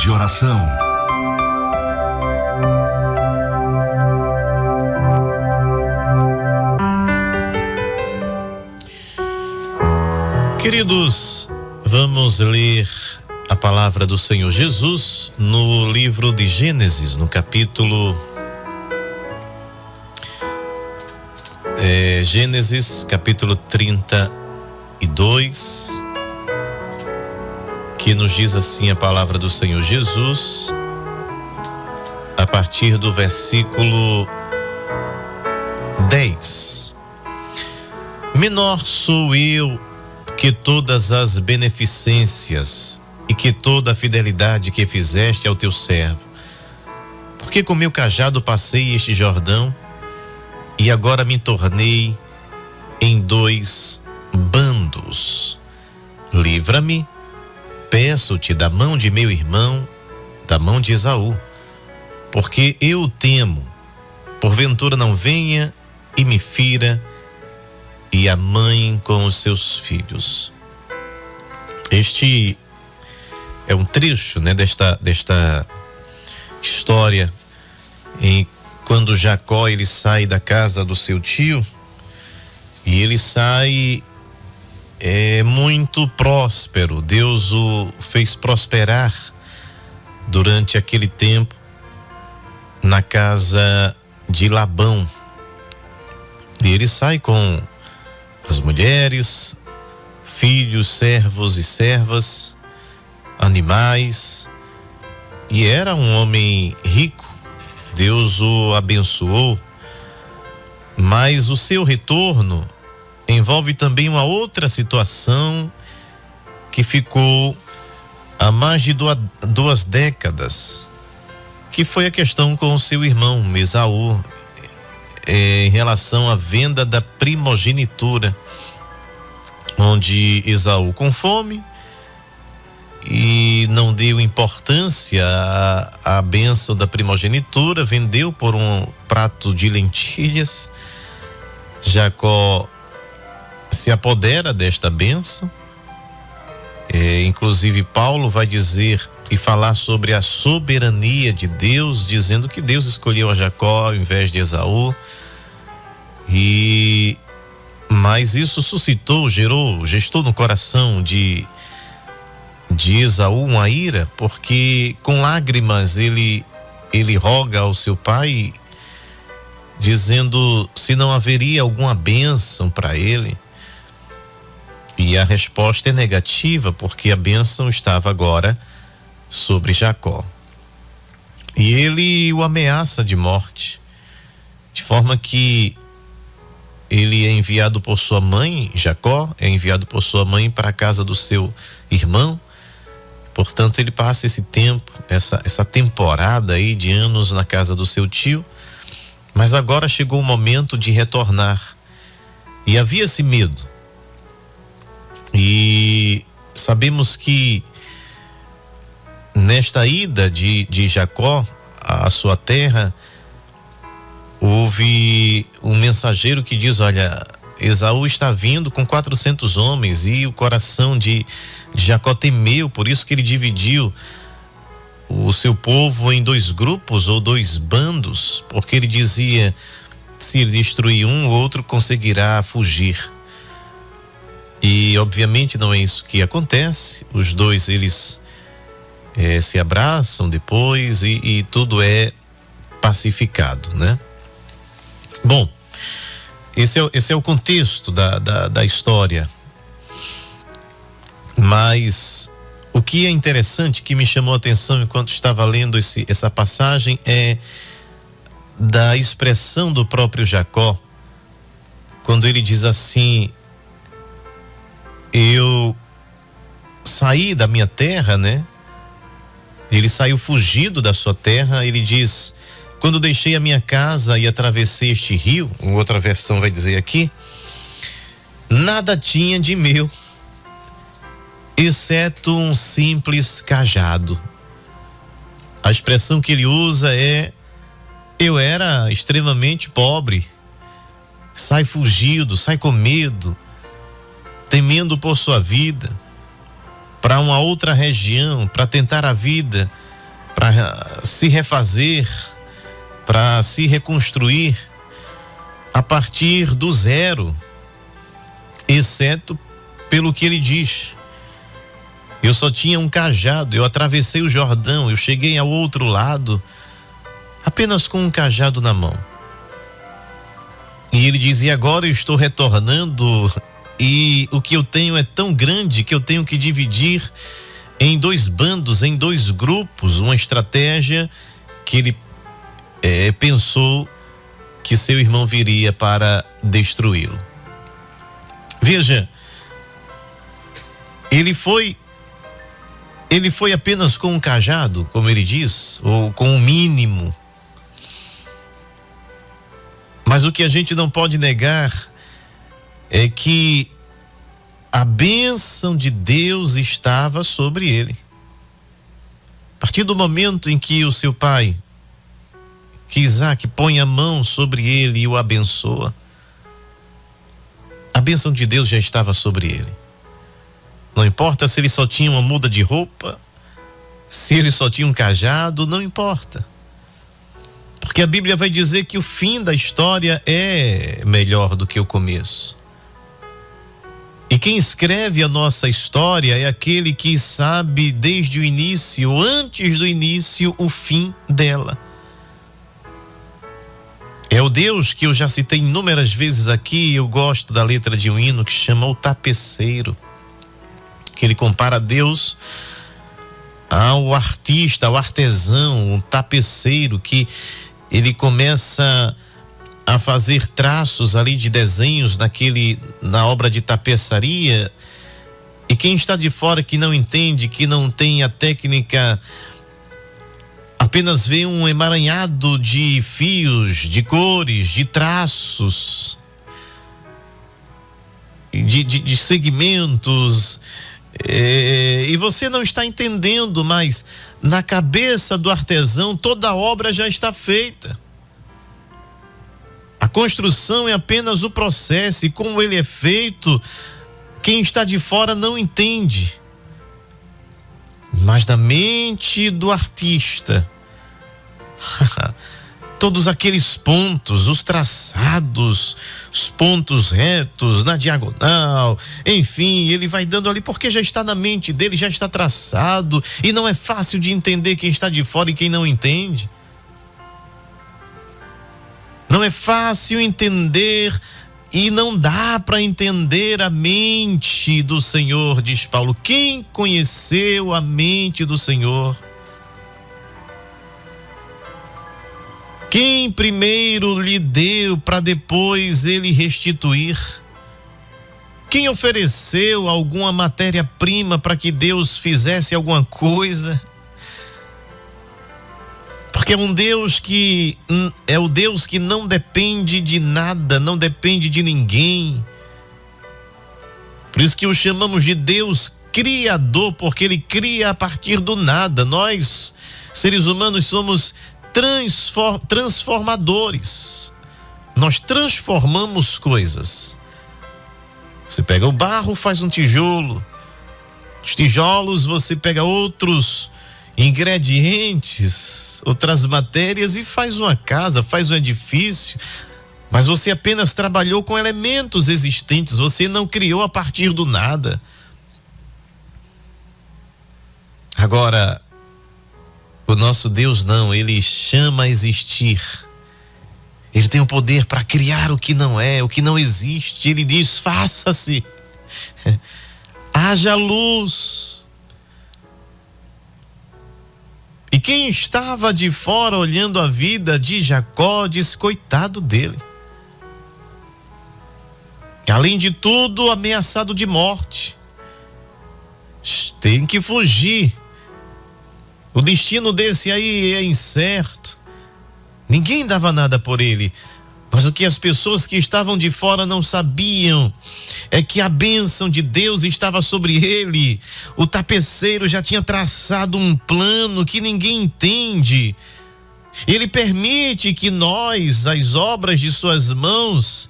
de oração. Queridos, vamos ler a palavra do Senhor Jesus no livro de Gênesis, no capítulo Gênesis, capítulo 32, que nos diz assim a palavra do Senhor Jesus, a partir do versículo 10. Menor sou eu que todas as beneficências e que toda a fidelidade que fizeste ao teu servo, porque com meu cajado passei este Jordão, e agora me tornei em 2 bandos. Livra-me, peço-te, da mão de meu irmão, da mão de Esaú, porque eu o temo, porventura não venha e me fira, e a mãe com os seus filhos. Este é um trecho, né, desta história em quando Jacó ele sai da casa do seu tio, e ele sai muito próspero. Deus o fez prosperar durante aquele tempo na casa de Labão, e ele sai com as mulheres, filhos, servos e servas, animais, e era um homem rico. Deus o abençoou, mas o seu retorno envolve também uma outra situação que ficou há mais de 2 décadas, que foi a questão com o seu irmão Esaú, em relação à venda da primogenitura, onde Esaú, com fome e não deu importância à bênção da primogenitura, vendeu por um prato de lentilhas. Jacó se apodera desta bênção. Inclusive Paulo vai dizer e falar sobre a soberania de Deus, dizendo que Deus escolheu a Jacó ao invés de Esaú. Mas isso gestou no coração de Esaú uma ira, porque com lágrimas ele roga ao seu pai, dizendo se não haveria alguma bênção para ele. E a resposta é negativa, porque a bênção estava agora sobre Jacó. E ele o ameaça de morte, de forma que ele é enviado por sua mãe, Jacó é enviado por sua mãe para a casa do seu irmão. Portanto, ele passa esse tempo, essa temporada aí de anos na casa do seu tio, mas agora chegou o momento de retornar. E havia esse medo. E sabemos que nesta ida de Jacó à sua terra, houve um mensageiro que diz: olha, Esaú está vindo com 400 homens, e o coração de Jacó temeu, por isso que ele dividiu o seu povo em 2 grupos ou 2 bandos, porque ele dizia: se ele destruir um, o outro conseguirá fugir. E obviamente não é isso que acontece. Os 2 eles se abraçam depois e tudo é pacificado, né? Bom, esse é o contexto da história. Mas o que é interessante, que me chamou a atenção enquanto estava lendo essa passagem, é da expressão do próprio Jacó, quando ele diz assim: eu saí da minha terra, né? Ele saiu fugido da sua terra. Ele diz: quando deixei a minha casa e atravessei este rio, outra versão vai dizer aqui, nada tinha de meu, exceto um simples cajado. A expressão que ele usa é: eu era extremamente pobre, sai fugido, sai com medo, temendo por sua vida, para uma outra região, para tentar a vida para se refazer, para se reconstruir a partir do zero, exceto pelo que ele diz. Eu só tinha um cajado, eu atravessei o Jordão, eu cheguei ao outro lado apenas com um cajado na mão. E ele diz: e agora eu estou retornando e o que eu tenho é tão grande que eu tenho que dividir em 2 bandos, em 2 grupos, uma estratégia que ele pensou que seu irmão viria para destruí-lo. Veja, ele foi apenas com um cajado, como ele diz, ou com o mínimo. Mas o que a gente não pode negar é que a bênção de Deus estava sobre ele. A partir do momento em que o seu pai, que Isaac, põe a mão sobre ele e o abençoa, a bênção de Deus já estava sobre ele. Não importa se ele só tinha uma muda de roupa, se ele só tinha um cajado, não importa. Porque a Bíblia vai dizer que o fim da história é melhor do que o começo. E quem escreve a nossa história é aquele que sabe desde o início, antes do início, o fim dela. É o Deus que eu já citei inúmeras vezes aqui. Eu gosto da letra de um hino que chama O Tapeceiro, que ele compara Deus ao artista, ao artesão, o tapeceiro, que ele começa a fazer traços ali de desenhos na obra de tapeçaria, e quem está de fora, que não entende, que não tem a técnica, apenas vê um emaranhado de fios, de cores, de traços, de segmentos, e você não está entendendo, mas na cabeça do artesão toda a obra já está feita. A construção é apenas o processo, e como ele é feito, quem está de fora não entende. Mas na mente do artista, todos aqueles pontos, os traçados, os pontos retos na diagonal, enfim, ele vai dando ali porque já está na mente dele, já está traçado, e não é fácil de entender quem está de fora e quem não entende. Não é fácil entender, e não dá para entender a mente do Senhor, diz Paulo. Quem conheceu a mente do Senhor? Quem primeiro lhe deu para depois ele restituir? Quem ofereceu alguma matéria-prima para que Deus fizesse alguma coisa? Porque é o Deus que não depende de nada, não depende de ninguém. Por isso que o chamamos de Deus Criador, porque ele cria a partir do nada. Nós, seres humanos, somos transformadores. Nós transformamos coisas. Você pega o barro, faz um tijolo. Os tijolos, você pega outros ingredientes, outras matérias, e faz uma casa, faz um edifício. Mas você apenas trabalhou com elementos existentes, você não criou a partir do nada. Agora, o nosso Deus não, ele chama a existir. Ele tem o poder para criar o que não é, o que não existe. Ele diz: faça-se, haja luz. E quem estava de fora olhando a vida de Jacó disse: coitado dele. Além de tudo, ameaçado de morte. Tem que fugir. O destino desse aí é incerto. Ninguém dava nada por ele. Mas o que as pessoas que estavam de fora não sabiam é que a bênção de Deus estava sobre ele. O tapeceiro já tinha traçado um plano que ninguém entende. Ele permite que nós, as obras de suas mãos,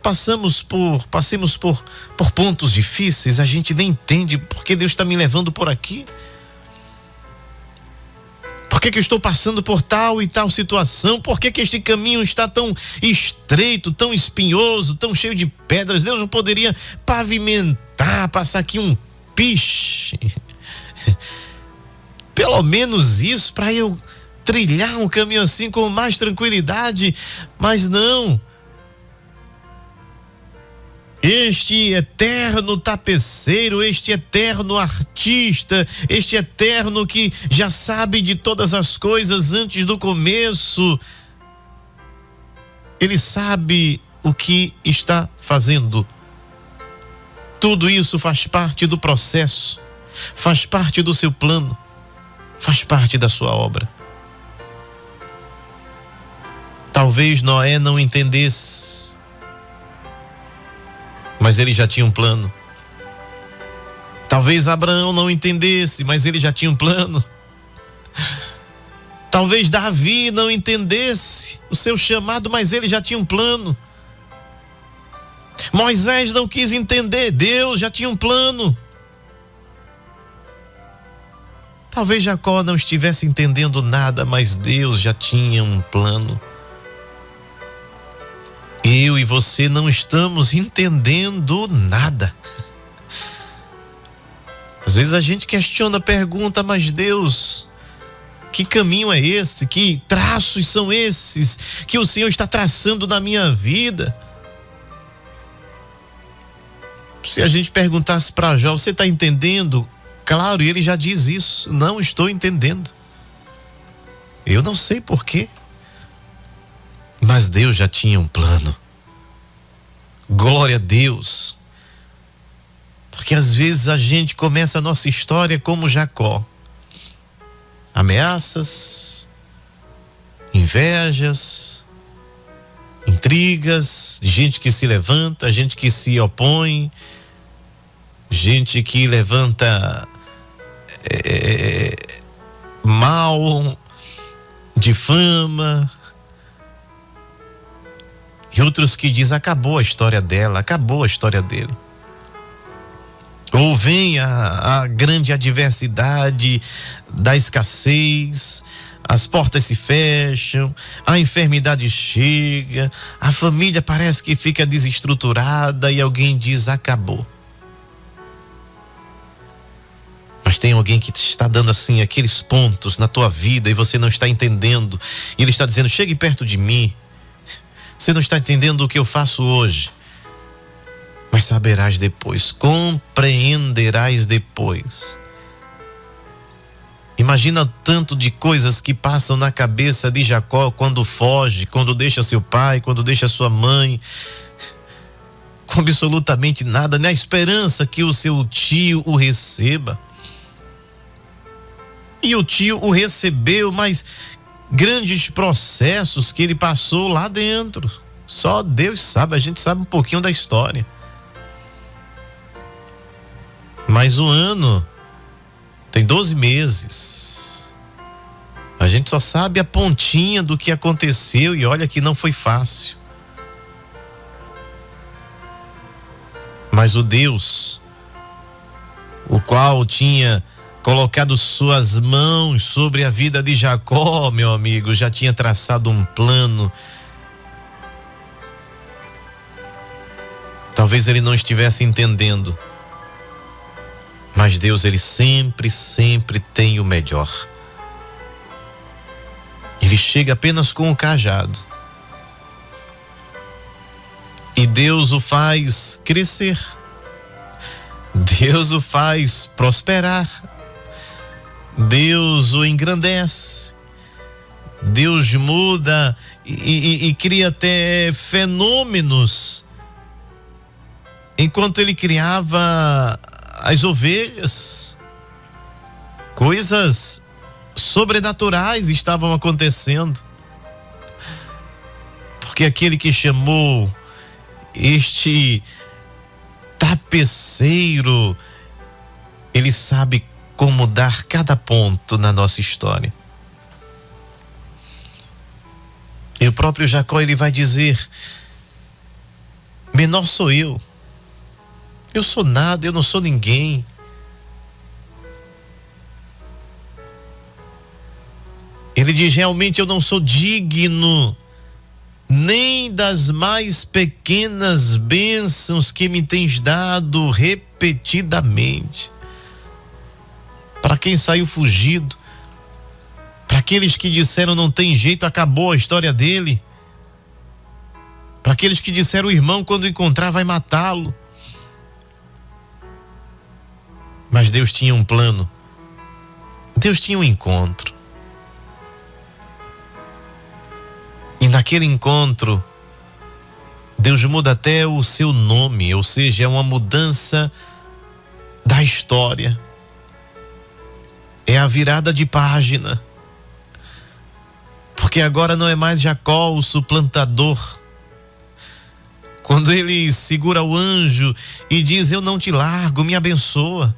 passemos por pontos difíceis. A gente nem entende porque Deus está me levando por aqui. Por que eu estou passando por tal e tal situação? Por que este caminho está tão estreito, tão espinhoso, tão cheio de pedras? Deus não poderia pavimentar, passar aqui um piche? Pelo menos isso, para eu trilhar um caminho assim com mais tranquilidade. Mas não. Este eterno tapeceiro, este eterno artista, este eterno que já sabe de todas as coisas antes do começo, ele sabe o que está fazendo. Tudo isso faz parte do processo, faz parte do seu plano, faz parte da sua obra. Talvez Noé não entendesse, mas ele já tinha um plano. Talvez Abraão não entendesse, mas ele já tinha um plano. Talvez Davi não entendesse o seu chamado, mas ele já tinha um plano. Moisés não quis entender, Deus já tinha um plano. Talvez Jacó não estivesse entendendo nada, mas Deus já tinha um plano. Eu e você não estamos entendendo nada. Às vezes a gente questiona, pergunta, mas Deus, que caminho é esse? Que traços são esses que o Senhor está traçando na minha vida? Se a gente perguntasse para Jó, você está entendendo? Claro, e ele já diz isso, não estou entendendo. Eu não sei porquê. Mas Deus já tinha um plano. Glória a Deus. Porque às vezes a gente começa a nossa história como Jacó. Ameaças, invejas, intrigas, gente que se levanta, gente que se opõe, gente que levanta mal, difama. E outros que dizem, acabou a história dela, acabou a história dele. Ou vem a grande adversidade da escassez, as portas se fecham, a enfermidade chega, a família parece que fica desestruturada e alguém diz, acabou. Mas tem alguém que te está dando assim aqueles pontos na tua vida e você não está entendendo. E ele está dizendo, chegue perto de mim. Você não está entendendo o que eu faço hoje, mas saberás depois, compreenderás depois. Imagina o tanto de coisas que passam na cabeça de Jacó quando foge, quando deixa seu pai, quando deixa sua mãe, com absolutamente nada, na esperança que o seu tio o receba. E o tio o recebeu, mas grandes processos que ele passou lá dentro, só Deus sabe, a gente sabe um pouquinho da história. Mas o ano tem 12 meses. A gente só sabe a pontinha do que aconteceu e olha que não foi fácil. Mas o Deus, o qual tinha colocado suas mãos sobre a vida de Jacó, meu amigo, já tinha traçado um plano. Talvez ele não estivesse entendendo, mas Deus, ele sempre tem o melhor. Ele chega apenas com o cajado e Deus o faz crescer, Deus o faz prosperar, Deus o engrandece, Deus muda e cria até fenômenos. Enquanto ele criava as ovelhas, coisas sobrenaturais estavam acontecendo, porque aquele que chamou este tapeceiro, ele sabe como dar cada ponto na nossa história. E o próprio Jacó, ele vai dizer, menor sou eu sou nada, eu não sou ninguém. Ele diz: realmente eu não sou digno nem das mais pequenas bênçãos que me tens dado repetidamente. Para quem saiu fugido, para aqueles que disseram não tem jeito, acabou a história dele, para aqueles que disseram o irmão quando encontrar vai matá-lo. Mas Deus tinha um plano, Deus tinha um encontro. E naquele encontro, Deus muda até o seu nome, ou seja, é uma mudança da história. É a virada de página. Porque agora não é mais Jacó o suplantador. Quando ele segura o anjo e diz: eu não te largo, me abençoa.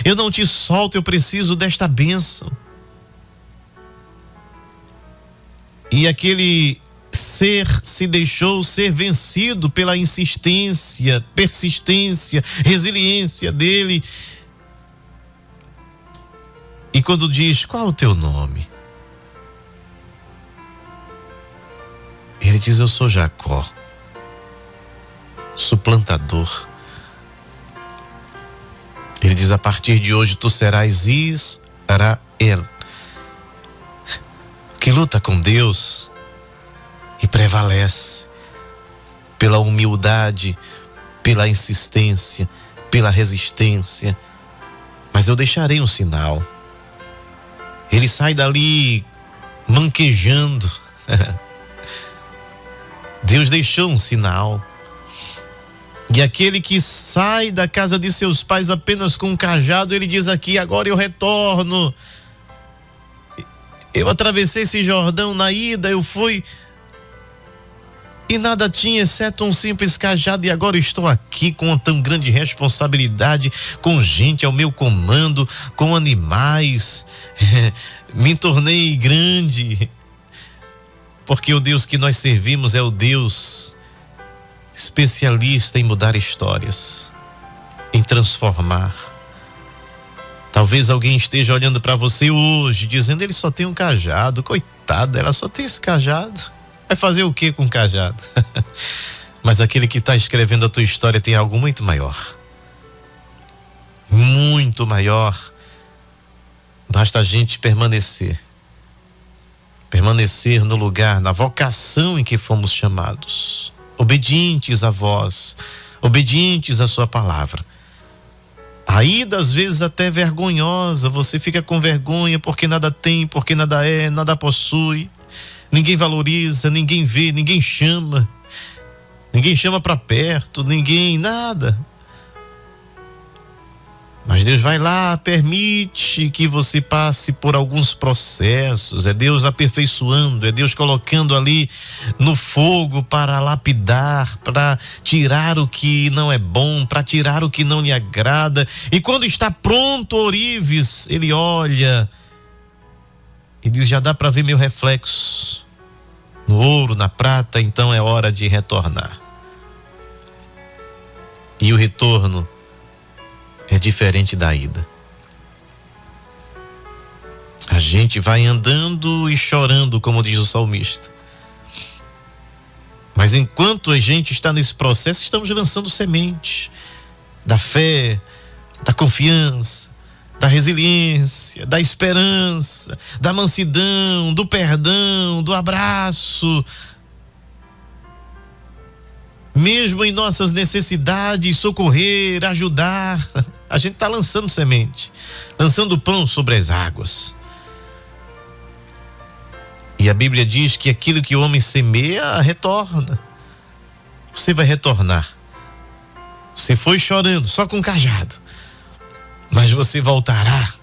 Eu não te solto, eu preciso desta bênção. E aquele ser se deixou ser vencido pela insistência, persistência, resiliência dele. E quando diz: qual o teu nome? Ele diz: eu sou Jacó, suplantador. Ele diz: a partir de hoje tu serás Israel, que luta com Deus e prevalece pela humildade, pela insistência, pela resistência. Mas eu deixarei um sinal. Ele sai dali manquejando. Deus deixou um sinal. E aquele que sai da casa de seus pais apenas com um cajado, ele diz aqui: agora eu retorno. Eu atravessei esse Jordão na ida, eu fui e nada tinha exceto um simples cajado, e agora estou aqui com uma tão grande responsabilidade, com gente ao meu comando, com animais. Me tornei grande, porque o Deus que nós servimos é o Deus especialista em mudar histórias, em transformar. Talvez alguém esteja olhando para você hoje, dizendo: ele só tem um cajado, coitada, ela só tem esse cajado, vai fazer o que com o cajado? Mas aquele que está escrevendo a tua história tem algo muito maior, muito maior. Basta a gente permanecer no lugar, na vocação em que fomos chamados, obedientes a vós, obedientes à sua palavra. Aí, das vezes até vergonhosa, você fica com vergonha porque nada tem, porque nada é, nada possui, ninguém valoriza, ninguém vê, ninguém chama para perto, ninguém, nada. Mas Deus vai lá, permite que você passe por alguns processos, é Deus aperfeiçoando, é Deus colocando ali no fogo para lapidar, para tirar o que não é bom, para tirar o que não lhe agrada. E quando está pronto o ourives, ele olha e diz: já dá para ver meu reflexo no ouro, na prata, então é hora de retornar. E o retorno é diferente da ida. A gente vai andando e chorando, como diz o salmista. Mas enquanto a gente está nesse processo, estamos lançando semente da fé, da confiança, da resiliência, da esperança, da mansidão, do perdão, do abraço. Mesmo em nossas necessidades, socorrer, ajudar. A gente está lançando semente, lançando pão sobre as águas. E a Bíblia diz que aquilo que o homem semeia, retorna. Você vai retornar. Você foi chorando, só com cajado, mas você voltará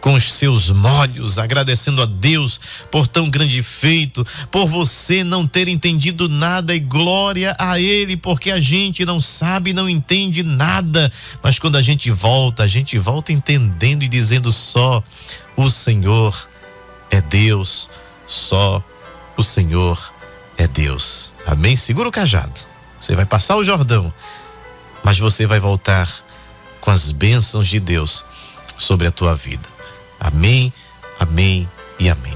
com os seus molhos, agradecendo a Deus por tão grande feito, por você não ter entendido nada, e glória a Ele, porque a gente não sabe, não entende nada, mas quando a gente volta entendendo e dizendo: só o Senhor é Deus, só o Senhor é Deus. Amém? Segura o cajado, você vai passar o Jordão, mas você vai voltar com as bênçãos de Deus sobre a tua vida. Amém, amém e amém.